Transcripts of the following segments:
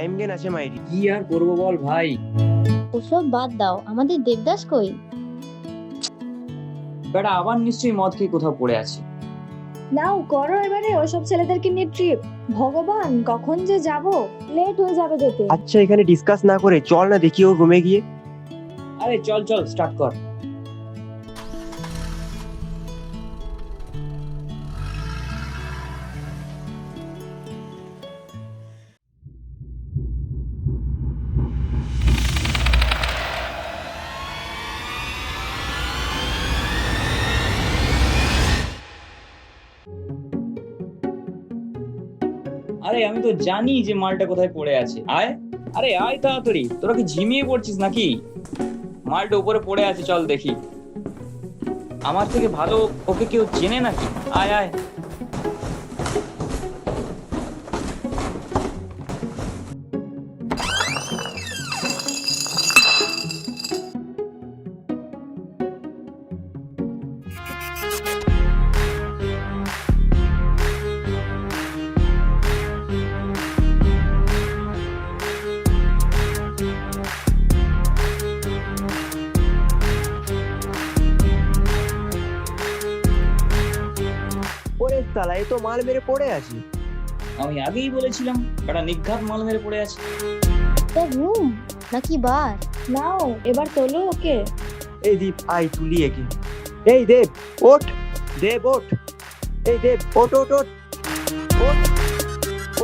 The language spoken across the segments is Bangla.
টাইম গেন আছে মাইরি। কি আর করবো বল ভাই। ওসব বাদ দাও, আমাদের দেবদাস কই? বেটা আবার নিশ্চয়ই মদ খেয়ে কোথাও পড়ে আছে। নাও করো এবারে ওসব ছেলেদেরকে নিয়ে ট্রিপ। ভগবান কখন যে যাব, লেট হয়ে যাবে যেতে। আচ্ছা এখানে ডিসকাস না করে চল না দেখি ও রুমে গিয়ে। আরে চল চল স্টার্ট কর। আরে আমি তো জানি যে মালটা কোথায় পড়ে আছে। আয়, আরে আয় তাড়াতাড়ি, তোরা কি ঝিমিয়ে পড়ছিস নাকি? মালটা উপরে পড়ে আছে, চল দেখি। আমার থেকে ভালো ওকে কেউ চেনে নাকি? আয় আয়। ওরে শালা এ তো মাল মেরে পড়ে আছে। আমি আগেই বলেছিলাম একটা নিঘাত মাল মেরে পড়ে আছে। এটা রুম নাকি বার? নাও এবার তোলো ওকে। এই দীপ আই তুলি একে। এই দেব ওঠ, দেব ওঠ, এই দেব ওঠ ওঠ ওঠ ওঠ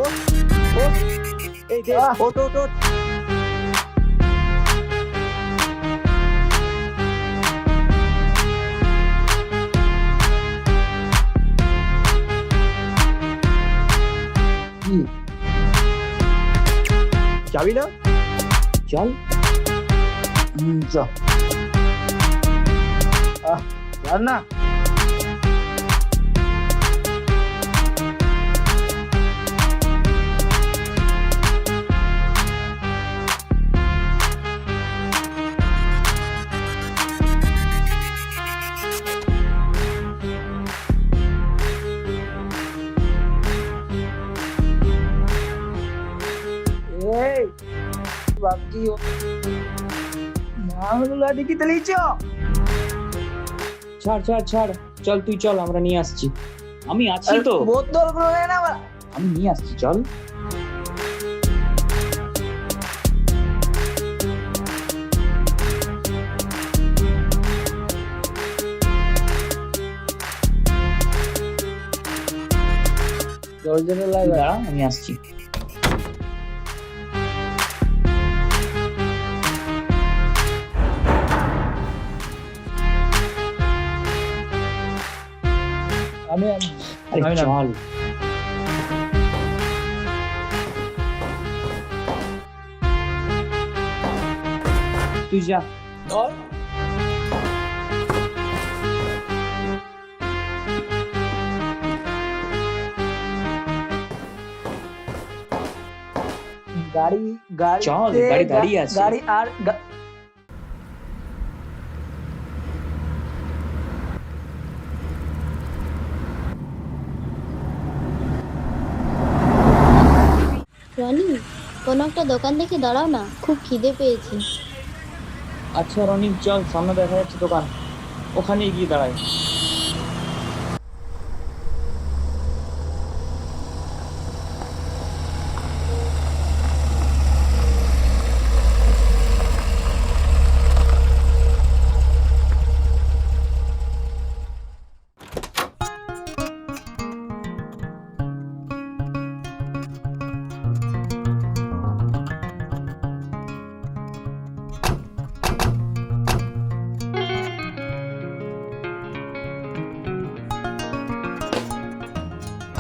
ওঠ ওঠ, এই দেব ওঠ ওঠ ওঠ। যাবি না? চল। চল চল না। বাকি না হলো লাঠি কি তাহলে ছাড় ছাড় ছাড়, চল তুই চল, আমরা নিয়ে আসছি। আমি আছি তো, বোতল গুলো না, আমি নিয়ে আসছি, চল। দাঁড়া, আমি আসছি। আরে চল। তুই যা। গাড়ি গাড়ি চল, গাড়ি দাঁড়িয়ে আছে। গাড়ি আর রনি, কোনো একটা দোকান দেখে দাঁড়াও না, খুব খিদে পেয়েছি। আচ্ছা রনি চল, সামনে দেখা যাচ্ছে দোকান, ওখানে গিয়ে দাঁড়াই।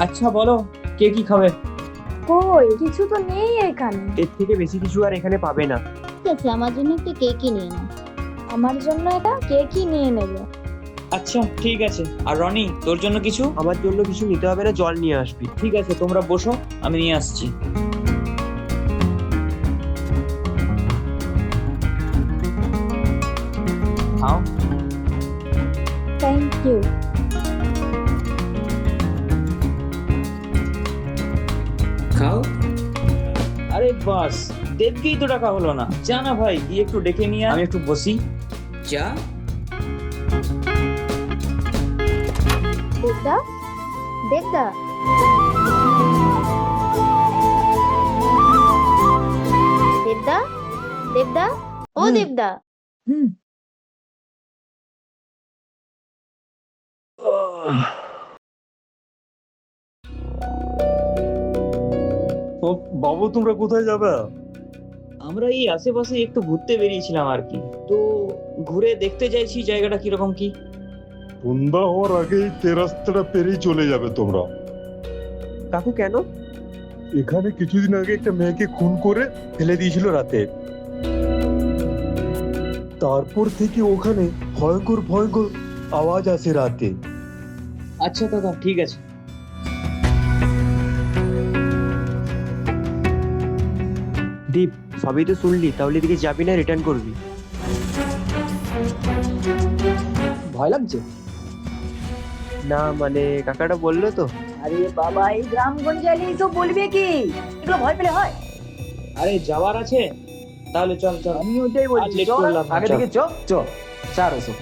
আচ্ছা বলো, কে কি খাবে? কই কিছু তো নেই এখানে। এর থেকে বেশি কিছু আর এখানে পাবে না। ঠিক আছে, আমার জন্য একটা কেকই নিয়ে নাও। আমার জন্য এটা কেকই নিয়ে নেবে। আচ্ছা ঠিক আছে। আর রনি তোর জন্য কিছু? আমার জন্য কিছু নিতে হবে না, জল নিয়ে আসবি। ঠিক আছে, তোমরা বসো, আমি নিয়ে আসছি। খাও। Thank you. খাও। আরে সাব্বাস, দেবকেই তো ডাকা হলো না। যা না ভাই, গিয়ে একটু ডেকে নিয়ে আয়। আমি একটু বসি। যা। দেবদা, দেবদা, দেবদা, দেবদা, ও দেবদা। ও বাবু, তোমরা কোথায় যাবে? আমরা এই আশেপাশে একটু ঘুরতে বেরিয়েছিলাম আর কি, তো ঘুরে দেখতে চাইছি জায়গাটা কিরকম কি। সন্ধ্যা হওয়ার আগেই রাস্তাটা পেরিয়ে চলে যাবে তোমরা। কাকু কেন? এখানে কিছুদিন আগে একটা মেয়েকে খুন করে ফেলে দিয়েছিল রাতে। তারপর থেকে ওখানে ভয়ঙ্কর ভয়ঙ্কর আওয়াজ আসে রাতে। আচ্ছা কাকা, ঠিক আছে। দীপ, সবই তো শুনলি, তাহলে এদিকে যাবি না রিটার্ন করবি? ভয় লাগছে? না মানে কাকাটা বললো তো। আরে বাবা, এই গ্রামগঞ্জে এলে তো বলবে কি? এগুলো ভয় পেলে হয়? আরে যাওয়ার আছে, তাহলে চল চল। আমি ওইটাই আর বলছি, late চল করলাম না, আগে চল। থেকে চল চল চার এসো।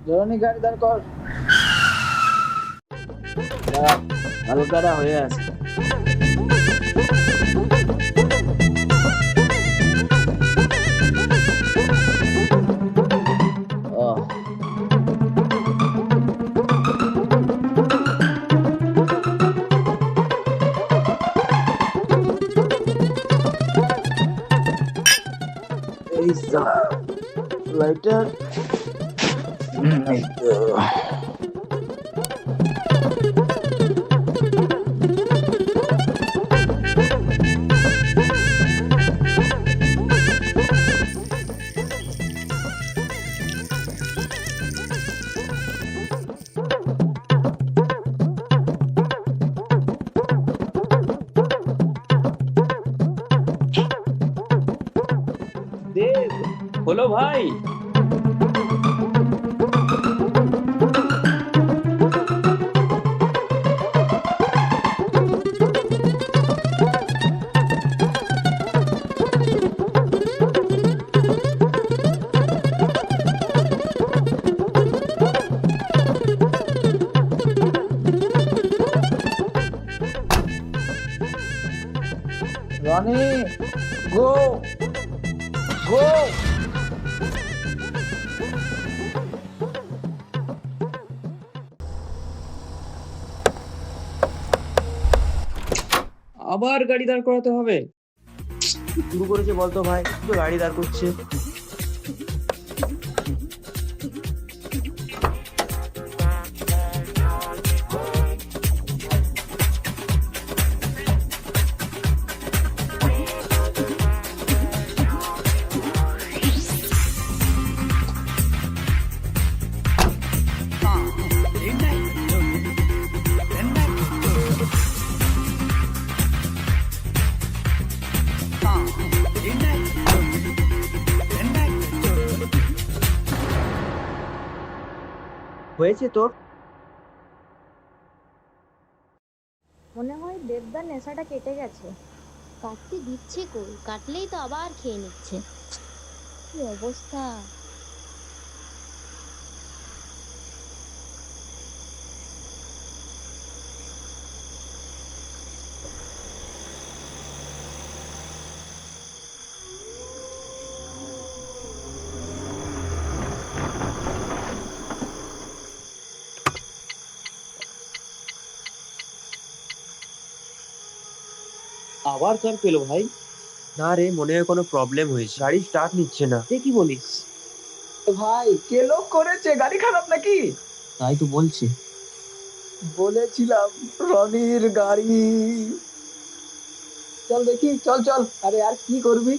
জরনি গাড়ি দাঁড় কর। হালকারা হয়ে আছে। এই লাইটার। দেব, হলো ভাই। রনি, গো গো। আবার গাড়ি দাঁড় করাতে হবে? শুরু করেছে বলতো ভাই, তো গাড়ি দাঁড় করছে। হয়েছে তোর? মনে হয় দেবদার নেশাটা কেটে গেছে। কাটতে দিচ্ছে কই, কাটলেই তো আবার খেয়ে নিচ্ছে। কি অবস্থা! আবার কার পেলো ভাই? না রে, মনে হয় কোনো প্রবলেম হয়েছে, গাড়ি স্টার্ট নিচ্ছে না। এ কি বলিস? ভাই, কে লোক করেছে? গাড়ি খারাপ নাকি? তাই তো বলছি। বলেছিলাম রনির গাড়ি। চল দেখি, চল চল। আরে আর কি করবি?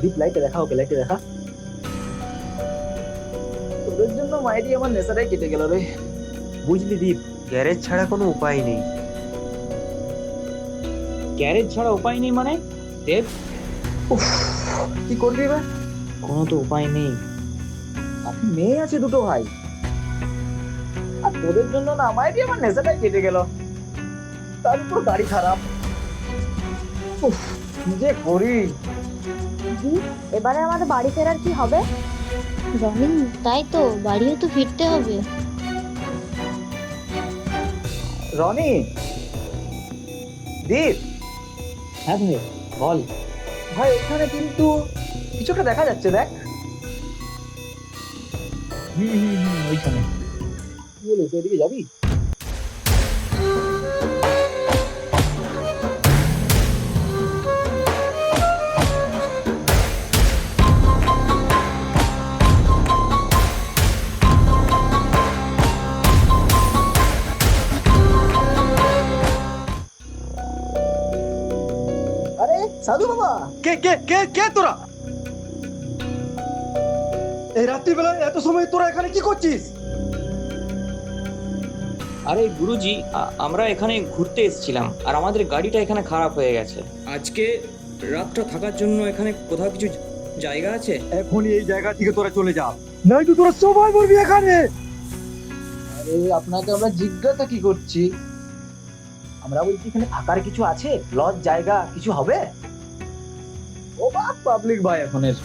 দীপ লাইটে দেখা, ওকে লাইটে দেখা। তোদের জন্য মাইরি আমার নেশাটাই কেটে গেল রে। বুঝলি দীপ, গ্যারেজ ছাড়া কোনো উপায় নেই। গ্যারেজ ছাড়া উপায় নেই মানে? দেব, কি করবি এবার? কোনো তো উপায় নেই। আপনি মেয়ে আছে দুটো ভাই, আর তোদের জন্য না মাইরি আমার নেশাটাই কেটে গেল, তার উপর গাড়ি খারাপ। উফ, কি যে করি। দীপ, এবারে আমাদের বাড়ি ফেরার কি হবে? রনি, তাই তো, বাড়িও তো ফিরতে হবে। রনি, দীপ হ্যাঁ ভাই, বল। ভাই, এখানে কিন্তু কিছু একটা দেখা যাচ্ছে, দেখ। ওইখানে। কি বলে, সেদিকে যাবি? আরে সাধু বাবা, কে কে কে কে তোরা? এই রাত্রিবেলা এত সময় তোরা এখানে কি করছিস? আরে গুরুজি, আমরা এখানে ঘুরতে এসেছিলাম, আর আমাদের গাড়িটা এখানে খারাপ হয়ে গেছে। আজকে রাতটা থাকার জন্য এখানে কোথাও কিছু জায়গা আছে? এখনই এই জায়গা থেকে তোরা চলে যা, নয়তো তোরা সবাই মরবি এখানে। আরে আপনাকে আমরা জিজ্ঞাসা কি করছি? আমরা বলছি এখানে থাকার কিছু আছে, লজ জায়গা কিছু হবে? ও বাপ, পাবলিক ভাই এখনের।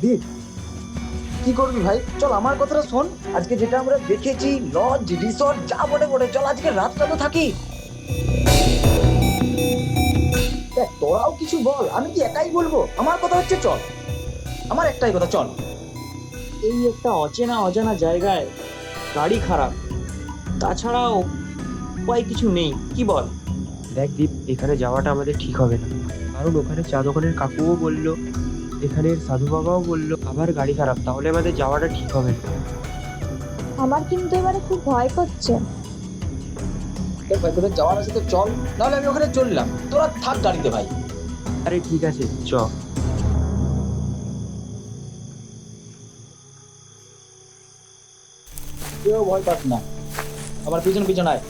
দীপ, কি করবি ভাই? চল আমার কথাটা শোন। আজকে যেটা আমরা দেখেছি, লজ রিসর্ট যা বটে বটে, চল আজকে রাতটা তো থাকি। দেখ, তোরাও কিছু বল, আমি কি একাই বলবো? আমার কথা হচ্ছে চল, আমার একটাই কথা, চল। এই একটা অচেনা অজানা জায়গায় গাড়ি খারাপ, তাছাড়া উপায় কিছু নেই, কি বল? দেখ দীপ, এখানে যাওয়াটা আমাদের ঠিক হবে না, কারণ ওখানে চা দোকানের কাকুও বললো, এখানের সাধু বাবাও বললো আবার গাড়ি খারাপ, তাহলে আমাদের যাওয়াটা ঠিক হবে না। আমার কিন্তু এবারে খুব ভয় করছে। দেখ ভাই, তোদের যাওয়ার আছে তো চল, নাহলে আমি ওখানে চললাম, তোরা থাক গাড়িতে ভাই। আরে ঠিক আছে, চ। কেউ ভয় পাস না, আমার পিছন পিছন আয়।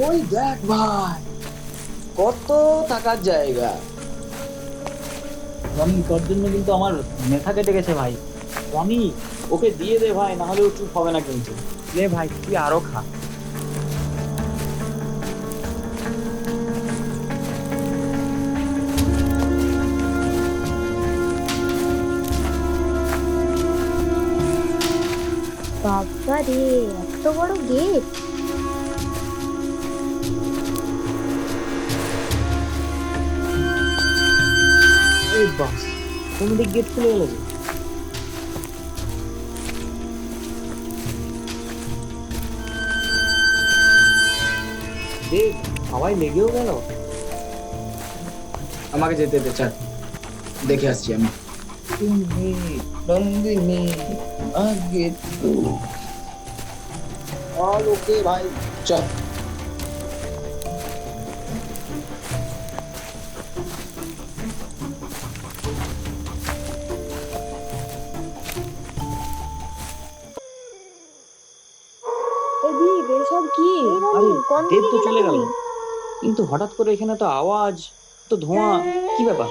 ওই দেখ ভাই, কত থাকার জায়গা। রনি, তোর জন্য কিন্তু আমার মেথা কেটে গেছে ভাই। রনি, ওকে দিয়ে দে ভাই, না হলে ও চুপ হবে না কিন্তু। নে ভাই, তুই আরো খা। বাবা রে, এত বড় গেট! এই বাস, কোন দিক গেট খুলে গেল যে? দেব, হাওয়ায় লেগেও গেল। আমাকে যেতে দে, চল দেখে আসছি আমি। তুমি নন্দিনী আগে তো অল ওকে ভাই, চল। এ দীপ, এসব কি? এই রনি, আরে, কোন দেব দিকে তো গেলে চলে গেল, তুমি? কিন্তু হঠাৎ করে এখানে তো আওয়াজ, তো ধোঁয়া, কি ব্যাপার?